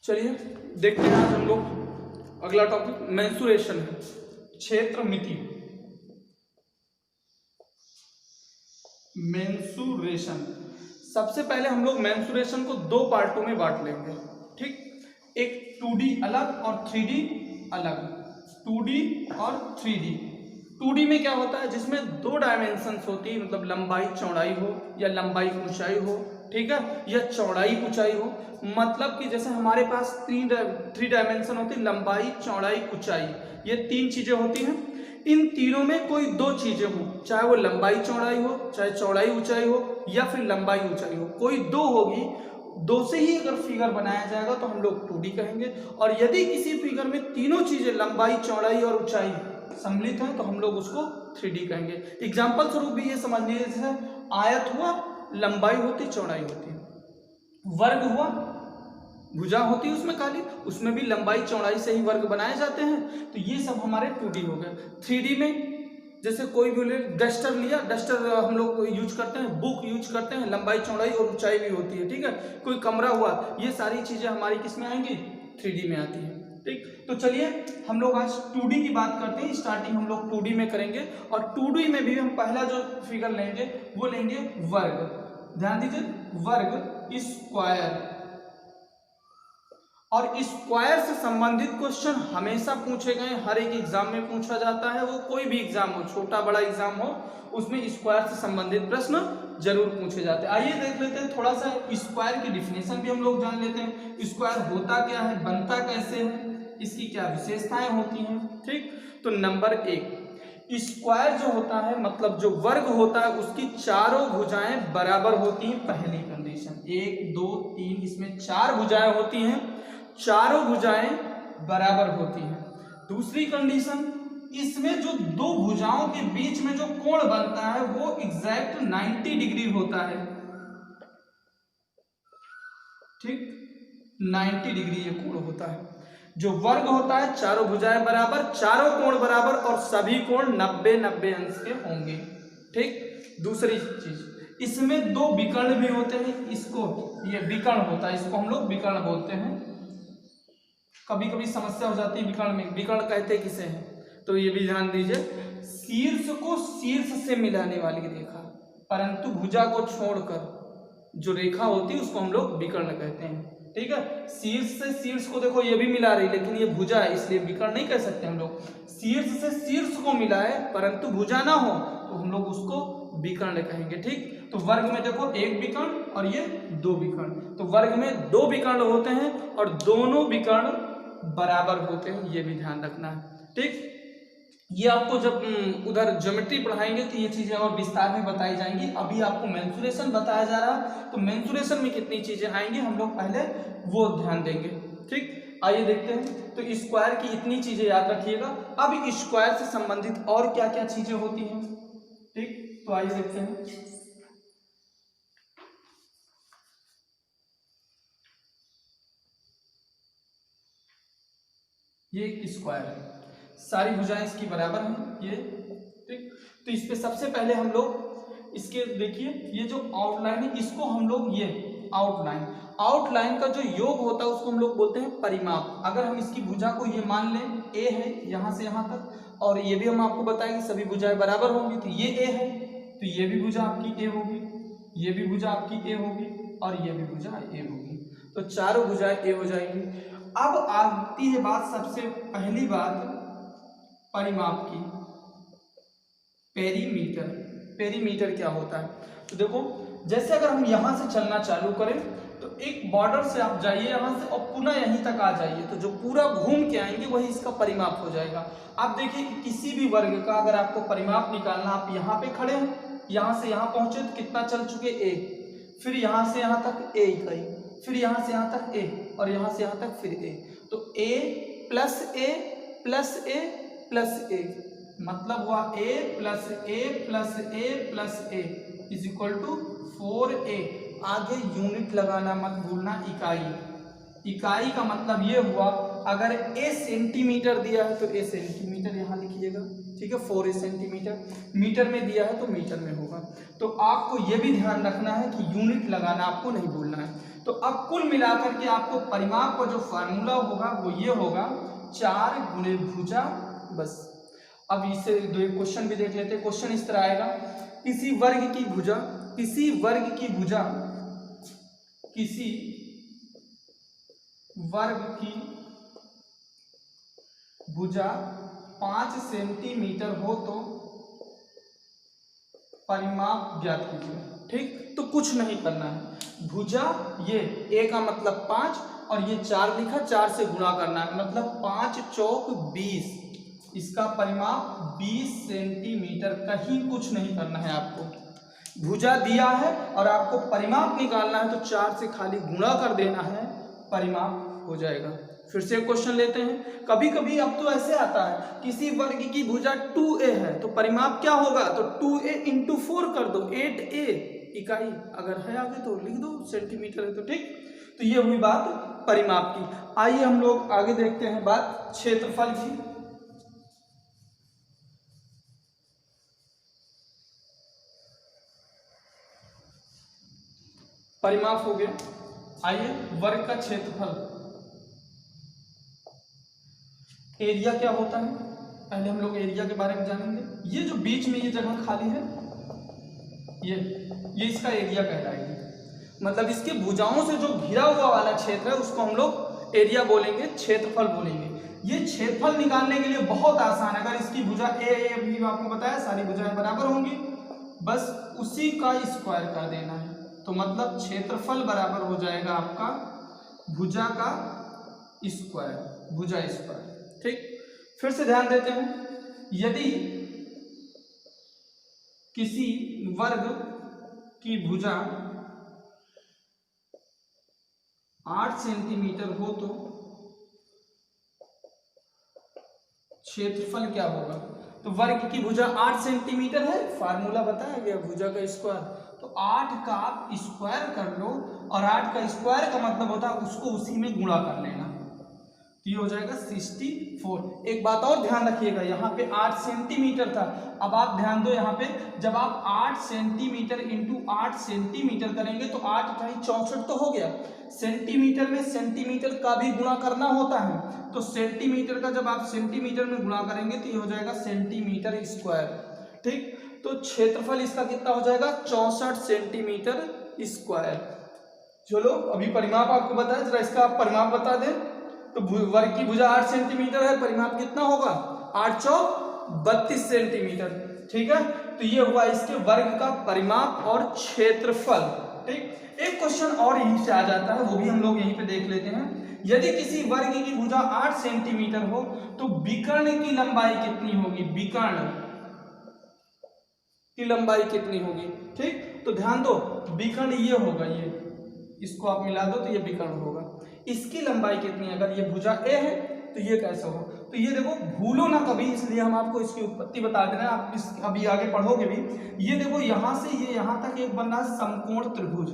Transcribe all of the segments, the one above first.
चलिए देखते हैं आज हम लोग अगला टॉपिक मेंसुरेशन है, क्षेत्र मिति। मेंसुरेशन, सबसे पहले हम लोग मेंसुरेशन को दो पार्टों में बांट लेंगे, ठीक। एक 2D अलग और 3D अलग। 2D और 3D। 2D में क्या होता है, जिसमें दो डायमेंशंस होती है, मतलब लंबाई चौड़ाई हो या लंबाई ऊंचाई हो, ठीक है, या चौड़ाई ऊंचाई हो। मतलब कि जैसे हमारे पास थ्री डायमेंशन होती है, लंबाई चौड़ाई ऊंचाई, ये तीन चीजें होती हैं। इन तीनों में कोई दो चीजें हो, चाहे वो लंबाई चौड़ाई हो, चाहे चौड़ाई ऊंचाई हो, या फिर लंबाई ऊंचाई हो, कोई दो होगी। दो से ही अगर फिगर बनाया जाएगा तो हम लोग 2D कहेंगे। और यदि किसी फिगर में तीनों चीजें लंबाई चौड़ाई और ऊंचाई सम्मिलित हैं तो हम लोग उसको 3D कहेंगे। एग्जाम्पल स्वरूप भी ये समझ लीजिए, जैसे आयत हुआ, लंबाई होती चौड़ाई होती है। वर्ग हुआ, भुजा होती है उसमें काली, उसमें भी लंबाई चौड़ाई से ही वर्ग बनाए जाते हैं। तो ये सब हमारे 2D हो गए। 3D में जैसे कोई भी डस्टर लिया, डस्टर हम लोग यूज करते हैं, बुक यूज करते हैं, लंबाई चौड़ाई और ऊंचाई भी होती है, ठीक है। कोई कमरा हुआ, ये सारी चीजें हमारी किस में आएंगी, 3D में आती है, ठीक। तो चलिए हम लोग आज 2D की बात करते हैं। स्टार्टिंग हम लोग 2D में करेंगे, और 2D में भी हम पहला जो फिगर लेंगे वो लेंगे वर्ग। ध्यान दीजिए, वर्ग स्क्वायर। और स्क्वायर से संबंधित क्वेश्चन हमेशा पूछे गए, हर एक एग्जाम में पूछा जाता है। वो कोई भी एग्जाम हो, छोटा बड़ा एग्जाम हो, उसमें स्क्वायर से संबंधित प्रश्न जरूर पूछे जाते हैं। आइए देख लेते हैं थोड़ा सा स्क्वायर की डिफिनेशन भी हम लोग जान लेते हैं। स्क्वायर होता क्या है, बनता कैसे है, इसकी क्या विशेषताएं होती हैं, ठीक। तो नंबर 1, स्क्वायर जो होता है, मतलब जो वर्ग होता है, उसकी चारों भुजाएं बराबर होती हैं। पहली कंडीशन, 1 2 3, इसमें 4 भुजाएं होती हैं, चारों भुजाएं बराबर होती हैं। दूसरी कंडीशन, इसमें जो दो भुजाओं के बीच में जो कोण बनता है वो एग्जैक्ट 90 डिग्री होता है, ठीक, 90 डिग्री ये कोण होता है। जो वर्ग होता है, चारों भुजाएं बराबर, चारों कोण बराबर, और सभी कोण 90-90 अंश के होंगे, ठीक। दूसरी चीज, इसमें दो विकर्ण भी होते हैं, इसको ये विकर्ण होता है, इसको हम लोग विकर्ण बोलते हैं। कभी कभी समस्या हो जाती है विकर्ण में, विकर्ण कहते किसे हैं, तो ये भी ध्यान दीजिए। शीर्ष को शीर्ष से मिलाने वाली रेखा, परंतु भुजा को छोड़कर जो रेखा होती है उसको हम लोग विकर्ण कहते हैं, ठीक है। शीर्ष से शीर्ष को देखो, ये भी मिला रही, लेकिन ये भुजा है इसलिए विकर्ण नहीं कह सकते हम लोग। शीर्ष से शीर्ष को मिलाए परंतु भुजा ना हो तो हम लोग उसको विकर्ण कहेंगे, ठीक। तो वर्ग में देखो एक विकर्ण और ये दो विकर्ण, तो वर्ग में दो विकर्ण होते हैं और दोनों विकर्ण बराबर होते हैं, ये भी ध्यान रखना है, ठीक। ये आपको जब उधर ज्योमेट्री पढ़ाएंगे तो ये चीजें और विस्तार में बताई जाएंगी। अभी आपको मेंसुरेशन बताया जा रहा है, तो मेंसुरेशन में कितनी चीजें आएंगी हम लोग पहले वो ध्यान देंगे, ठीक। आइए देखते हैं। तो स्क्वायर की इतनी चीजें याद रखिएगा। अब स्क्वायर से संबंधित और क्या क्या चीजें होती हैं, ठीक। तो आइए देखते हैं। ये एक स्क्वायर है, सारी भुजाएं इसकी बराबर हैं, ये, ठीक। तो इस पे सबसे पहले हम लोग इसके देखिए, ये जो आउटलाइन है इसको हम लोग, ये आउटलाइन का जो योग होता है उसको हम लोग बोलते हैं परिमाप। अगर हम इसकी भुजा को ये मान लें, ए है यहाँ से यहाँ तक, और ये भी हम आपको बताएंगे सभी भुजाएं बराबर होंगी, तो ये ए है तो ये भी भुजा आपकी ए होगी, ये भी भुजा आपकी ए होगी, और ये भी भुजा ए होगी, तो चारों भुजाएं ए हो जाएंगी। अब आती है बात, सबसे पहली बात परिमाप की, पेरीमीटर। पेरीमीटर क्या होता है, तो देखो जैसे अगर हम यहां से चलना चालू करें तो एक बॉर्डर से आप जाइए यहां से और पुनः यहीं तक आ जाइए, तो जो पूरा घूम के आएंगे वही इसका परिमाप हो जाएगा। आप देखिए कि किसी भी वर्ग का अगर आपको परिमाप निकालना, आप यहाँ पे खड़े हैं, यहाँ से यहाँ पहुंचे तो कितना चल चुके, ए, फिर यहाँ से यहाँ तक ए इकाई, फिर यहाँ से यहाँ तक ए, और यहाँ से यहाँ तक फिर ए, तो A plus A plus A plus A, मतलब हुआ A plus A plus A plus A is equal to 4a। आगे यूनिट लगाना मत भूलना, इकाई। इकाई का मतलब ये हुआ, अगर ए सेंटीमीटर दिया है तो ए सेंटीमीटर यहाँ लिखिए, लीजिएगा, ठीक है, 4 सेंटीमीटर, मीटर में दिया है तो मीटर में होगा। तो आपको ये भी ध्यान रखना है कि यूनिट लगाना आपको नहीं भूलना है। तो अब कुल मिलाकर के आपको परिमाप का जो फार्मूला होगा वो ये होगा 4 गुणे भुजा बस। अब इसे दो क्वेश्चन भी देख लेते हैं। क्वेश्चन इस तरह आएगा, किसी वर्ग की भुजा, किसी वर्ग की भुजा, किसी वर्ग की भुजा 5 सेंटीमीटर हो तो परिमाप ज्ञात कीजिए। ठीक, तो कुछ नहीं करना है, भुजा ये ए का मतलब 5 और ये 4 लिखा, 4 से गुणा करना है, मतलब 5 चौक 20, इसका परिमाप 20 सेंटीमीटर, कहीं कुछ नहीं करना है आपको। भुजा दिया है और आपको परिमाप निकालना है तो 4 से खाली गुणा कर देना है, परिमाप हो जाएगा। फिर से क्वेश्चन लेते हैं। कभी कभी अब तो ऐसे आता है, किसी वर्ग की भुजा 2a है तो परिमाप क्या होगा, तो 2a × 4 कर दो, 8a इकाई, अगर है आगे तो लिख दो, सेंटीमीटर है तो ठीक। तो ये हुई बात परिमाप की। आइए हम लोग आगे देखते हैं बात क्षेत्रफल की। परिमाप हो गया, आइए वर्ग का क्षेत्रफल। एरिया क्या होता है, पहले हम लोग एरिया के बारे में जानेंगे। ये जो बीच में ये जगह खाली है, ये इसका एरिया कहलाएगी। मतलब इसके भुजाओं से जो घिरा हुआ वाला क्षेत्र है उसको हम लोग एरिया बोलेंगे, क्षेत्रफल बोलेंगे। ये क्षेत्रफल निकालने के लिए बहुत आसान है। अगर इसकी भुजा ए भी आपको बताया सारी भुजाएं बराबर होंगी, बस उसी का स्क्वायर कर देना है, तो मतलब क्षेत्रफल बराबर हो जाएगा आपका भुजा का स्क्वायर, भुजा स्क्वायर। ठीक, फिर से ध्यान देते हैं, यदि किसी वर्ग की भुजा 8 सेंटीमीटर हो तो क्षेत्रफल क्या होगा। तो वर्ग की भुजा 8 सेंटीमीटर है, फार्मूला बताया गया भुजा का स्क्वायर, तो 8 का आप स्क्वायर कर लो, और 8 का स्क्वायर का मतलब होता है उसको उसी में गुणा कर लेना, तो ये हो जाएगा 64। एक बात और ध्यान रखिएगा, यहाँ पे 8 सेंटीमीटर था, अब आप ध्यान दो यहाँ पे, जब आप 8 सेंटीमीटर इंटू 8 सेंटीमीटर करेंगे तो 8 × 64 तो हो गया। सेंटीमीटर में सेंटीमीटर का भी गुणा करना होता है, तो सेंटीमीटर का जब आप सेंटीमीटर में गुणा करेंगे तो ये हो जाएगा सेंटीमीटर स्क्वायर। ठीक, तो क्षेत्रफल इसका कितना हो जाएगा, 64 सेंटीमीटर स्क्वायर। चलो अभी परिमाप आपको बताया, जरा इसका आप परिमाप बता दें। तो वर्ग की भुजा 8 सेंटीमीटर है, परिमाप कितना होगा, 8 चौक 32 सेंटीमीटर। ठीक है, तो ये हुआ इसके वर्ग का परिमाप और क्षेत्रफल। ठीक, एक क्वेश्चन और यहीं से आ जाता है, वो भी हम लोग यहीं पे देख लेते हैं। यदि किसी वर्ग की भुजा 8 सेंटीमीटर हो तो विकर्ण की लंबाई कितनी होगी, विकर्ण की लंबाई कितनी होगी। ठीक, तो ध्यान दो, विकर्ण ये होगा, ये इसको आप मिला दो तो ये विकर्ण होगा। इसकी लंबाई कितनी है, अगर ये भुजा ए है तो ये कैसे हो, तो ये देखो भूलो ना कभी, इसलिए हम आपको इसकी उत्पत्ति बता दे रहे हैं, आप इस अभी आगे पढ़ोगे भी। ये देखो यहाँ से ये यहाँ तक एक बन रहा है समकोण त्रिभुज।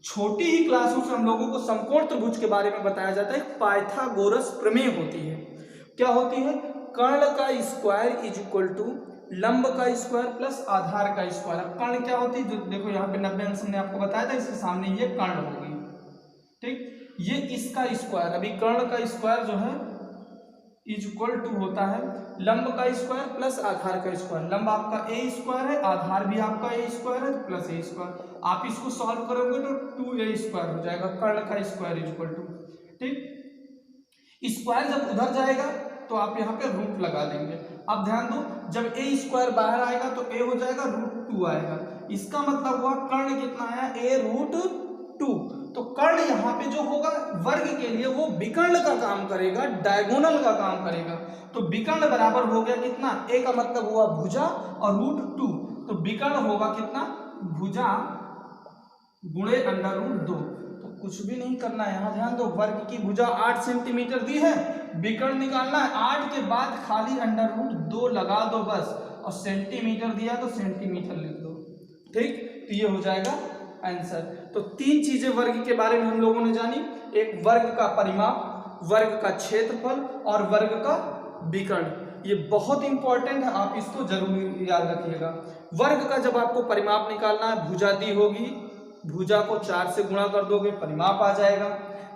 छोटी ही क्लासों से हम लोगों को समकोण त्रिभुज के बारे में बताया जाता है, पाइथागोरस प्रमेय होती है। क्या होती है, कर्ण का स्क्वायर इज इक्वल टू लंब का स्क्वायर प्लस आधार का स्क्वायर। कर्ण क्या होती है, जो देखो यहाँ पे 90 अंश हमने आपको बताया था, इसके सामने ये कर्ण होगी। ठीक, ये इसका स्क्वायर, अभी कर्ण का स्क्वायर जो है इज इक्वल टू होता है लंब का स्क्वायर प्लस आधार का स्क्वायर। लंब आपका ए स्क्वायर है, आधार भी आपका ए स्क्वायर है, प्लस ए स्क्वायर। आप इसको सॉल्व करोगे तो 2a स्क्वायर हो जाएगा, कर्ण का स्क्वायर इज इक्वल टू। ठीक, स्क्वायर जब उधर जाएगा तो आप यहाँ पे रूट लगा देंगे। अब ध्यान दो, जब ए स्क्वायर बाहर आएगा तो ए हो जाएगा √2 आएगा। इसका मतलब हुआ कर्ण कितना आया, a√2। तो कर्ण यहाँ पे जो होगा वर्ग के लिए वो विकर्ण का काम करेगा, डायगोनल का काम करेगा। तो विकर्ण बराबर हो गया कितना, a का मतलब हुआ भुजा और √2, तो विकर्ण होगा कितना, भुजा गुणे √2। तो कुछ भी नहीं करना है, यहाँ ध्यान दो, वर्ग की भुजा 8 सेंटीमीटर दी है, विकर्ण निकालना है, 8 के बाद खाली √2 लगा दो बस, और सेंटीमीटर दिया तो सेंटीमीटर लिख दो। ठीक, तो ये हो जाएगा आंसर। तो 3 चीजें वर्ग के बारे में हम लोगों ने जानी, एक वर्ग का परिमाप, वर्ग का क्षेत्रफल और वर्ग का विकर्ण। ये बहुत इंपॉर्टेंट है, आप इसको जरूर याद रखिएगा। वर्ग का जब आपको परिमाप निकालना है, भुजा दी होगी, भुजा को 4 से गुणा कर दोगे, परिमाप आ जाएगा।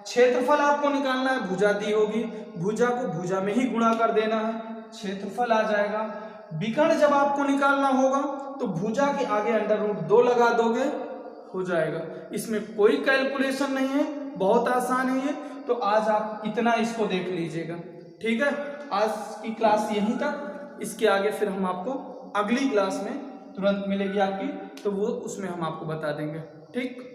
क्षेत्रफल आपको निकालना है, भुजा दी होगी, भुजा को भुजा में ही गुणा कर देना है, क्षेत्रफल आ जाएगा। विकर्ण जब आपको निकालना होगा तो भुजा के आगे √2 लगा दोगे, हो जाएगा। इसमें कोई कैलकुलेशन नहीं है, बहुत आसान है ये। तो आज आप इतना इसको देख लीजिएगा, ठीक है। आज की क्लास यहीं तक, इसके आगे फिर हम आपको अगली क्लास में तुरंत मिलेगी आपकी, तो वो उसमें हम आपको बता देंगे, ठीक।